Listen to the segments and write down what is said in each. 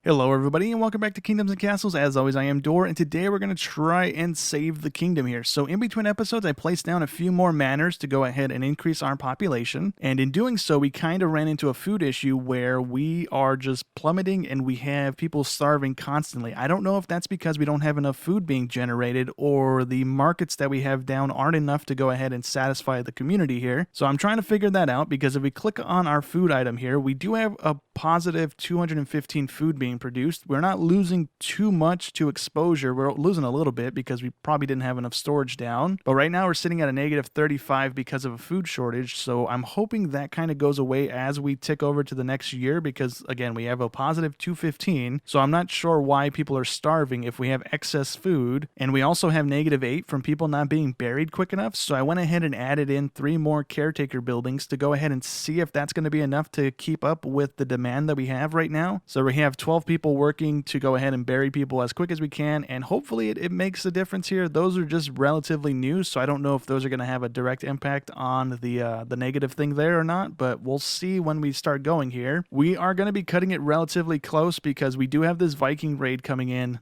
Hello everybody and welcome back to Kingdoms and Castles. As always, I am Dor, and today we're going to try and save the kingdom here. So in between episodes, I placed down a few more manors to go ahead and increase our population. And in doing so, we kind of ran into a food issue where we are just plummeting and we have people starving constantly. I don't know if that's because we don't have enough food being generated or the markets that we have down aren't enough to go ahead and satisfy the community here. So I'm trying to figure that out, because if we click on our food item here, we do have a positive 215 food being produced. We're not losing too much to exposure. We're losing a little bit because we probably didn't have enough storage down. But right now we're sitting at a negative 35 because of a food shortage. So I'm hoping that kind of goes away as we tick over to the next year, because again, we have a positive 215. So I'm not sure why people are starving if we have excess food. And we also have negative 8 from people not being buried quick enough. So I went ahead and added in 3 more caretaker buildings to go ahead and see if that's going to be enough to keep up with the demand that we have right now. So we have 12 people working to go ahead and bury people as quick as we can, and hopefully it makes a difference here. Those are just relatively new, so I don't know if those are going to have a direct impact on the negative thing there or not, but we'll see when we start going here. We are going to be cutting it relatively close because we do have this Viking Raid coming in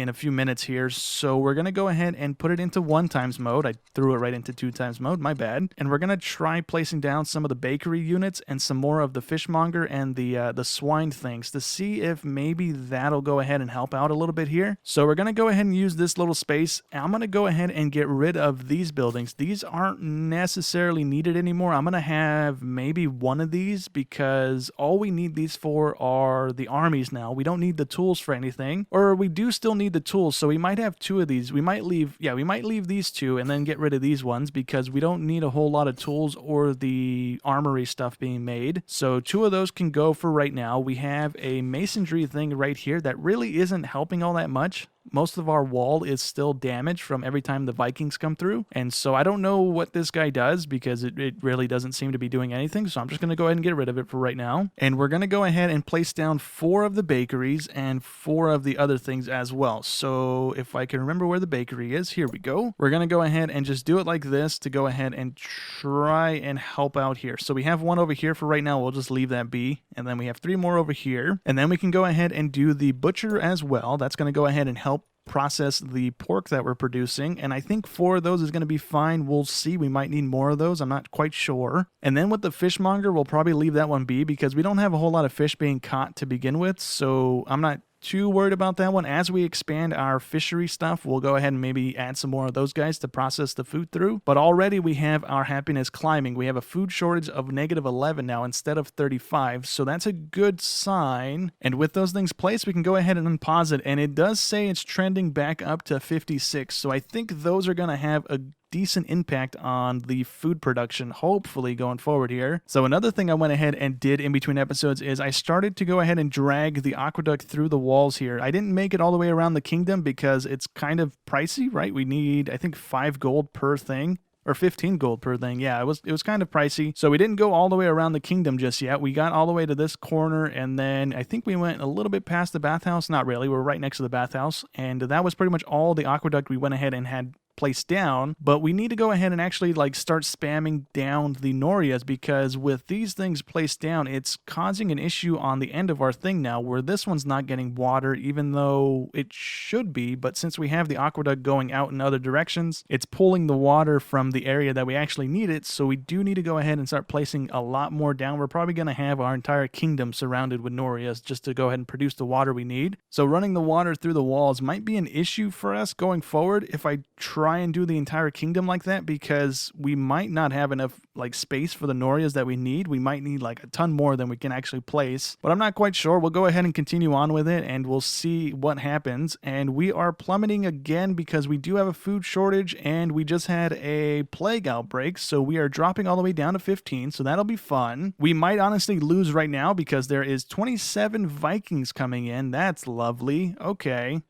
a few minutes here, so we're going to go ahead and put it into 1x mode. I threw it right into 2x mode, my bad. And we're going to try placing down some of the bakery units and some more of the fishmonger and the swine things to see if maybe that'll go ahead and help out a little bit here. So we're going to go ahead and use this little space. I'm going to go ahead and get rid of these buildings. These aren't necessarily needed anymore. I'm going to have maybe one of these because all we need these for are the armies now. We don't need the tools for anything, or we do still need the tools, so we might have 2 of these. We might leave these 2 and then get rid of these ones because we don't need a whole lot of tools or the armory stuff being made. So 2 of those can go for right now. We have a masonry thing right here that really isn't helping all that much. Most of our wall is still damaged from every time the Vikings come through. And so I don't know what this guy does because it really doesn't seem to be doing anything. So I'm just going to go ahead and get rid of it for right now. And we're going to go ahead and place down 4 of the bakeries and 4 of the other things as well. So if I can remember where the bakery is, here we go. We're going to go ahead and just do it like this to go ahead and try and help out here. So we have 1 over here for right now. We'll just leave that be. And then we have 3 more over here. And then we can go ahead and do the butcher as well. That's going to go ahead and help process the pork that we're producing, and I think 4 of those is going to be fine. We'll see. We might need more of those. I'm not quite sure. And then with the fishmonger, we'll probably leave that one be because we don't have a whole lot of fish being caught to begin with, so I'm not too worried about that one. As we expand our fishery stuff, we'll go ahead and maybe add some more of those guys to process the food through. But already we have our happiness climbing. We have a food shortage of negative 11 now instead of 35, so that's a good sign. And with those things placed, we can go ahead and unpause it, and it does say it's trending back up to 56, so I think those are going to have a decent impact on the food production, hopefully, going forward here. So another thing I went ahead and did in between episodes is I started to go ahead and drag the aqueduct through the walls here. I didn't make it all the way around the kingdom because it's kind of pricey, right? We need, I think, 5 gold per thing. Or 15 gold per thing. Yeah, it was kind of pricey. So we didn't go all the way around the kingdom just yet. We got all the way to this corner, and then I think we went a little bit past the bathhouse. Not really. We're right next to the bathhouse. And that was pretty much all the aqueduct we went ahead and had placed down, but we need to go ahead and actually start spamming down the Norias, because with these things placed down, it's causing an issue on the end of our thing now where this one's not getting water even though it should be, but since we have the aqueduct going out in other directions, it's pulling the water from the area that we actually need it. So we do need to go ahead and start placing a lot more down. We're probably going to have our entire kingdom surrounded with Norias just to go ahead and produce the water we need. So running the water through the walls might be an issue for us going forward if I try and do the entire kingdom like that, because we might not have enough space for the Norias that we need. We might need a ton more than we can actually place, but I'm not quite sure. We'll go ahead and continue on with it and we'll see what happens. And we are plummeting again because we do have a food shortage and we just had a plague outbreak, so we are dropping all the way down to 15, so that'll be fun. We might honestly lose right now because there is 27 Vikings coming in. That's lovely. Okay.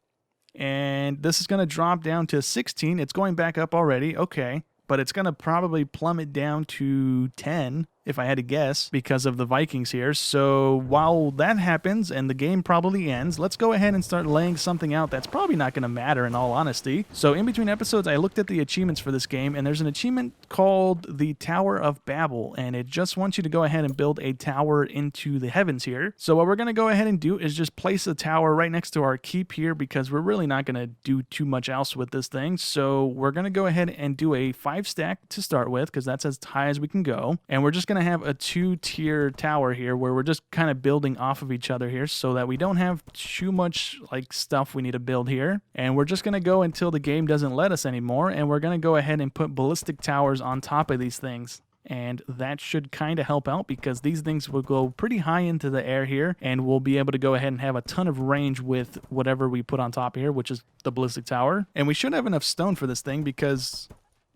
And this is going to drop down to 16. It's going back up already. Okay. But it's going to probably plummet down to 10 if I had to guess, because of the Vikings here. So while that happens and the game probably ends, let's go ahead and start laying something out that's probably not going to matter in all honesty. So in between episodes, I looked at the achievements for this game, and there's an achievement called the Tower of Babel, and it just wants you to go ahead and build a tower into the heavens here. So what we're going to go ahead and do is just place a tower right next to our keep here, because we're really not going to do too much else with this thing. So we're going to go ahead and do a 5-stack to start with, because that's as high as we can go. And we're just going to have a 2-tier tower here where we're just kind of building off of each other here so that we don't have too much like stuff we need to build here. And we're just going to go until the game doesn't let us anymore. And we're going to go ahead and put ballistic towers on top of these things. And that should kind of help out, because these things will go pretty high into the air here, and we'll be able to go ahead and have a ton of range with whatever we put on top here, which is the ballistic tower. And we should have enough stone for this thing, because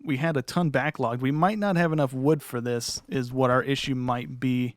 we had a ton backlogged. We might not have enough wood for this, is what our issue might be.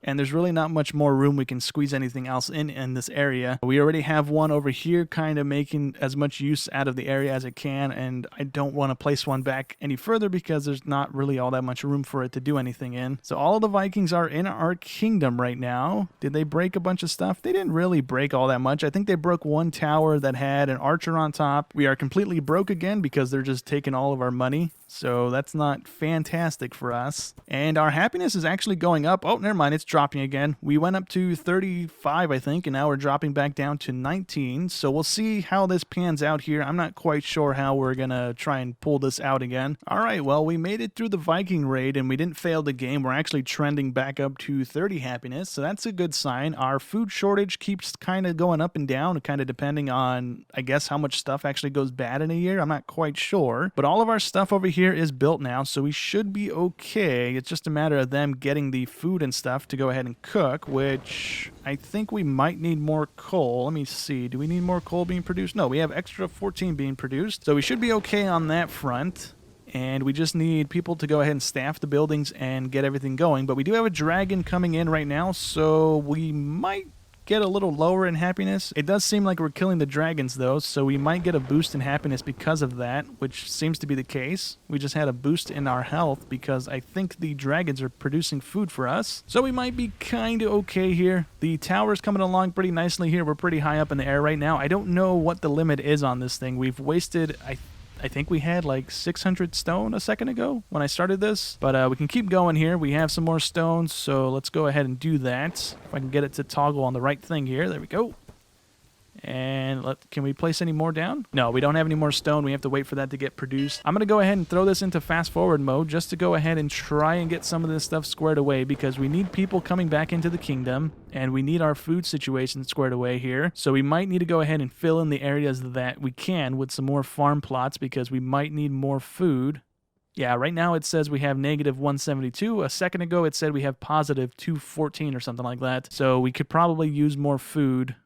And there's really not much more room we can squeeze anything else in this area. We already have one over here kind of making as much use out of the area as it can, and I don't want to place one back any further because there's not really all that much room for it to do anything in. So all of the Vikings are in our kingdom right now. Did they break a bunch of stuff? They didn't really break all that much. I think they broke one tower that had an archer on top. We are completely broke again because they're just taking all of our money. So that's not fantastic for us. And our happiness is actually going up. Oh, never mind. It's dropping again. We went up to 35, I think, and now we're dropping back down to 19. So we'll see how this pans out here. I'm not quite sure how we're going to try and pull this out again. All right, well, we made it through the Viking Raid, and we didn't fail the game. We're actually trending back up to 30 happiness, so that's a good sign. Our food shortage keeps kind of going up and down, kind of depending on, I guess, how much stuff actually goes bad in a year. I'm not quite sure. But all of our stuff over here is built now, so we should be okay. It's just a matter of them getting the food and stuff to go ahead and cook, which I think we might need more coal. Let me see. Do we need more coal being produced? No, we have extra 14 being produced, so we should be okay on that front. And we just need people to go ahead and staff the buildings and get everything going. But we do have a dragon coming in right now, so we might get a little lower in happiness. It does seem like we're killing the dragons though, so we might get a boost in happiness because of that, which seems to be the case. We just had a boost in our health because I think the dragons are producing food for us. So we might be kind of okay here. The tower's coming along pretty nicely here. We're pretty high up in the air right now. I don't know what the limit is on this thing. We've wasted, I think we had like 600 stone a second ago when I started this, but we can keep going here. We have some more stones, so let's go ahead and do that. If I can get it to toggle on the right thing here. There we go. And can we place any more down? No, we don't have any more stone. We have to wait for that to get produced. I'm going to go ahead and throw this into fast forward mode just to go ahead and try and get some of this stuff squared away, because we need people coming back into the kingdom and we need our food situation squared away here. So we might need to go ahead and fill in the areas that we can with some more farm plots, because we might need more food. Yeah, right now it says we have negative 172. A second ago it said we have positive 214 or something like that. So we could probably use more food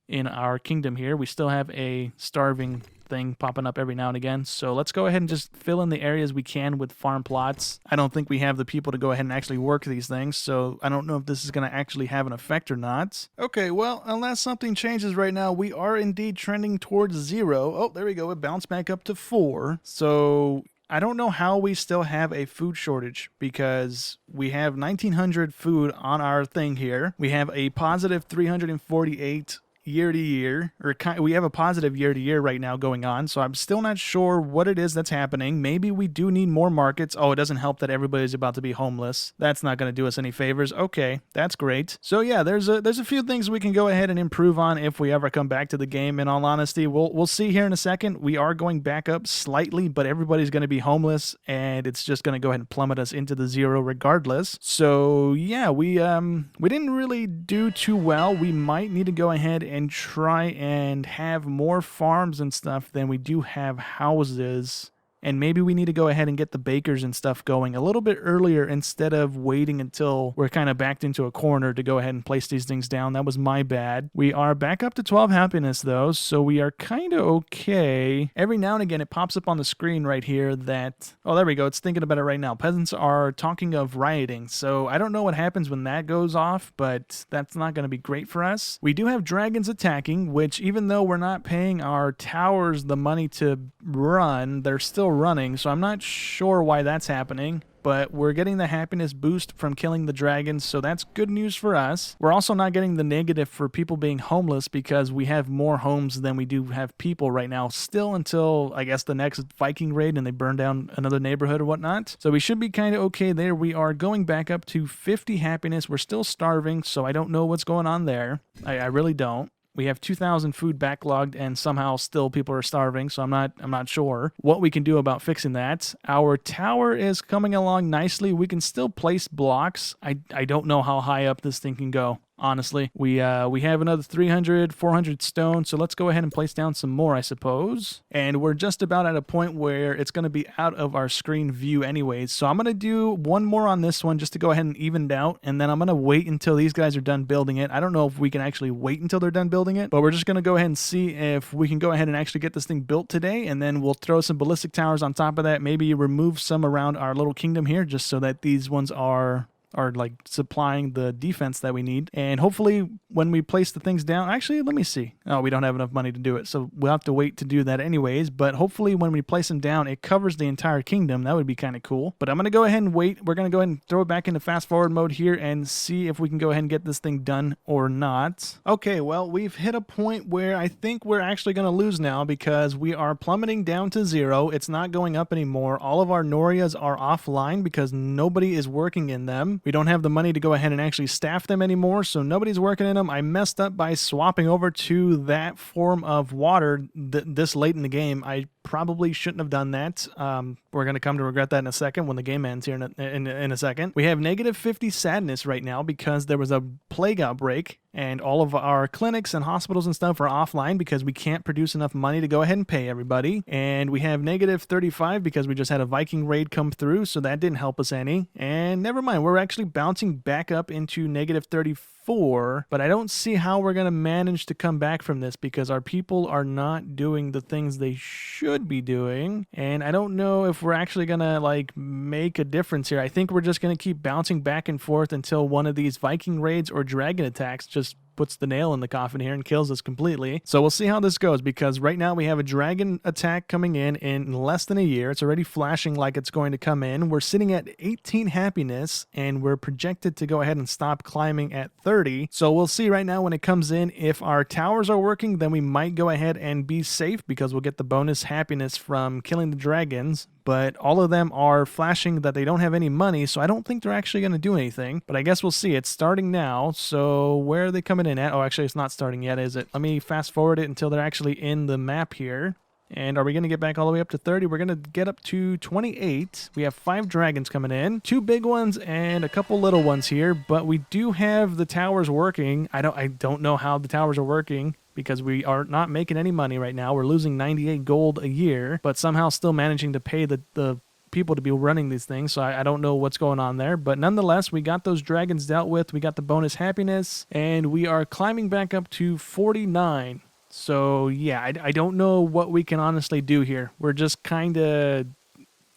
in our kingdom here. We still have a starving thing popping up every now and again. So let's go ahead and just fill in the areas we can with farm plots. I don't think we have the people to go ahead and actually work these things, so I don't know if this is going to actually have an effect or not. Okay, well, unless something changes right now, we are indeed trending towards 0. Oh, there we go. It bounced back up to 4. So I don't know how we still have a food shortage, because we have 1,900 food on our thing here. We have a positive 348 year to year, or we have a positive year to year right now going on, so I'm still not sure what it is that's happening. Maybe we do need more markets. Oh, it doesn't help that everybody's about to be homeless. That's not going to do us any favors. Okay, that's great. So yeah, there's a few things we can go ahead and improve on if we ever come back to the game. In all honesty, we'll see here in a second. We are going back up slightly, but everybody's going to be homeless, and it's just going to go ahead and plummet us into the 0 regardless. So yeah, we didn't really do too well. We might need to go ahead and try and have more farms and stuff than we do have houses. And maybe we need to go ahead and get the bakers and stuff going a little bit earlier instead of waiting until we're kind of backed into a corner to go ahead and place these things down. That was my bad. We are back up to 12 happiness though, so we are kind of okay. Every now and again it pops up on the screen right here that, oh, there we go. It's thinking about it right now. Peasants are talking of rioting. So I don't know what happens when that goes off, but that's not going to be great for us. We do have dragons attacking, which even though we're not paying our towers the money to run, they're still running, so I'm not sure why that's happening. but we're getting the happiness boost from killing the dragons, so that's good news for us. We're also not getting the negative for people being homeless because we have more homes than we do have people right now, still until, I guess, the next Viking Raid and they burn down another neighborhood or whatnot. So we should be kind of okay there. We are going back up to 50 happiness. We're still starving, so I don't know what's going on there. I really don't. We have 2,000 food backlogged and somehow still people are starving, so I'm not sure what we can do about fixing that. Our tower is coming along nicely. We can still place blocks. I don't know how high up this thing can go. Honestly, we have another 300, 400 stone, so let's go ahead and place down some more, I suppose. And we're just about at a point where it's going to be out of our screen view anyways, so I'm going to do one more on this one just to go ahead and even it out, and then I'm going to wait until these guys are done building it. I don't know if we can actually wait until they're done building it, but we're just going to go ahead and see if we can go ahead and actually get this thing built today, and then we'll throw some ballistic towers on top of that, maybe remove some around our little kingdom here, just so that these ones are like supplying the defense that we need. And hopefully when we place the things down, actually, let me see. Oh, we don't have enough money to do it, so we'll have to wait to do that anyways. But hopefully when we place them down, it covers the entire kingdom. That would be kind of cool. But I'm going to go ahead and wait. We're going to go ahead and throw it back into fast forward mode here and see if we can go ahead and get this thing done or not. Okay, well, we've hit a point where I think we're actually going to lose now because we are plummeting down to 0. It's not going up anymore. All of our Norias are offline because nobody is working in them. We don't have the money to go ahead and actually staff them anymore, so nobody's working in them. I messed up by swapping over to that form of water this late in the game. I probably shouldn't have done that. We're going to come to regret that in a second when the game ends here in a second. We have negative 50 sadness right now because there was a plague outbreak and all of our clinics and hospitals and stuff are offline because we can't produce enough money to go ahead and pay everybody. And we have negative 35 because we just had a Viking raid come through, so that didn't help us any. And never mind, we're actually bouncing back up into negative 34, but I don't see how we're going to manage to come back from this because our people are not doing the things they should be doing. And I don't know if we're actually going to like make a difference here. I think we're just going to keep bouncing back and forth until one of these Viking raids or dragon attacks just puts the nail in the coffin here and kills us completely. So we'll see how this goes because right now we have a dragon attack coming in less than a year. It's already flashing like it's going to come in. We're sitting at 18 happiness and we're projected to go ahead and stop climbing at 30. So we'll see right now when it comes in. If our towers are working, then we might go ahead and be safe because we'll get the bonus happiness from killing the dragons. But all of them are flashing that they don't have any money, so I don't think they're actually going to do anything. But I guess we'll see. It's starting now, so where are they coming in at? Oh, actually, it's not starting yet, is it? Let me fast forward it until they're actually in the map here. And are we going to get back all the way up to 30? We're going to get up to 28. We have 5 dragons coming in, 2 big ones and a couple little ones here. But we do have the towers working. I don't know how the towers are working, because we are not making any money right now. We're losing 98 gold a year, but somehow still managing to pay the people to be running these things. So I don't know what's going on there. But nonetheless, we got those dragons dealt with. We got the bonus happiness, and we are climbing back up to 49. So yeah, I don't know what we can honestly do here. We're just kind of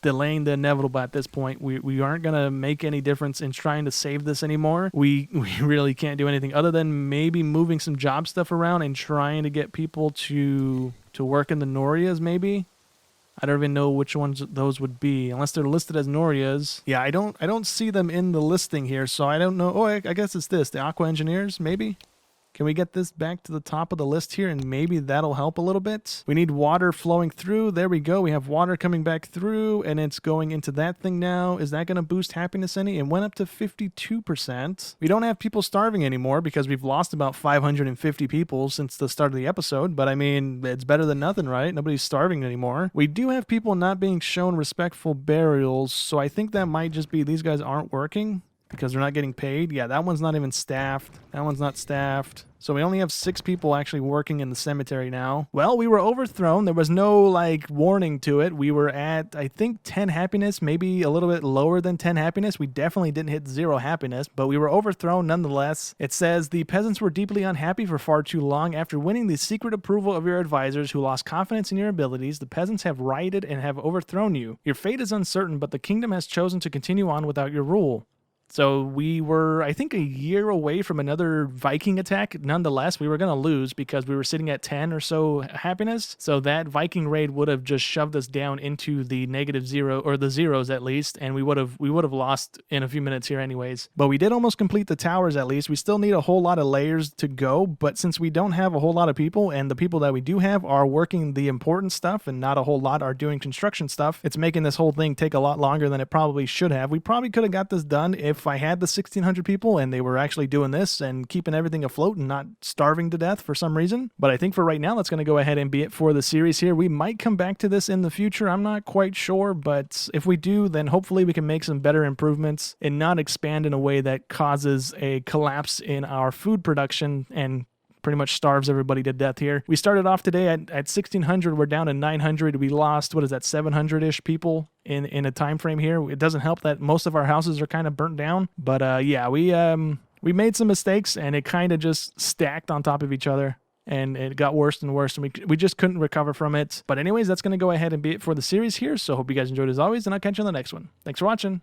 delaying the inevitable at this point. We aren't going to make any difference in trying to save this anymore. We really can't do anything other than maybe moving some job stuff around and trying to get people to work in the Norias maybe. I don't even know which ones those would be unless they're listed as Norias. Yeah, I don't see them in the listing here, so I don't know. Oh, I guess it's this, the Aqua Engineers maybe. Can we get this back to the top of the list here and maybe that'll help a little bit? We need water flowing through. There we go. We have water coming back through and it's going into that thing now. Is that going to boost happiness any? It went up to 52%. We don't have people starving anymore because we've lost about 550 people since the start of the episode. But I mean, it's better than nothing, right? Nobody's starving anymore. We do have people not being shown respectful burials. So I think that might just be these guys aren't working because they're not getting paid. Yeah, that one's not even staffed. That one's not staffed. So we only have 6 people actually working in the cemetery now. Well, we were overthrown. There was no, like, warning to it. We were at, I think, 10 happiness, maybe a little bit lower than 10 happiness. We definitely didn't hit 0 happiness, but we were overthrown nonetheless. It says, the peasants were deeply unhappy for far too long. After winning the secret approval of your advisors who lost confidence in your abilities, the peasants have rioted and have overthrown you. Your fate is uncertain, but the kingdom has chosen to continue on without your rule. So we were, I think, a year away from another Viking attack. Nonetheless, we were going to lose because we were sitting at 10 or so happiness. So that Viking raid would have just shoved us down into the -0, or the zeros at least, and we would have lost in a few minutes here anyways. But we did almost complete the towers at least. We still need a whole lot of layers to go, but since we don't have a whole lot of people, and the people that we do have are working the important stuff and not a whole lot are doing construction stuff, it's making this whole thing take a lot longer than it probably should have. We probably could have got this done if I had the 1,600 people and they were actually doing this and keeping everything afloat and not starving to death for some reason. But I think for right now, that's going to go ahead and be it for the series here. We might come back to this in the future. I'm not quite sure, but if we do, then hopefully we can make some better improvements and not expand in a way that causes a collapse in our food production and pretty much starves everybody to death here. We started off today at 1,600. We're down to 900. We lost, what is that, 700-ish people in a time frame here. It doesn't help that most of our houses are kind of burnt down. But yeah, we made some mistakes, and it kind of just stacked on top of each other. And it got worse and worse, and we just couldn't recover from it. But anyways, that's going to go ahead and be it for the series here. So hope you guys enjoyed as always, and I'll catch you on the next one. Thanks for watching.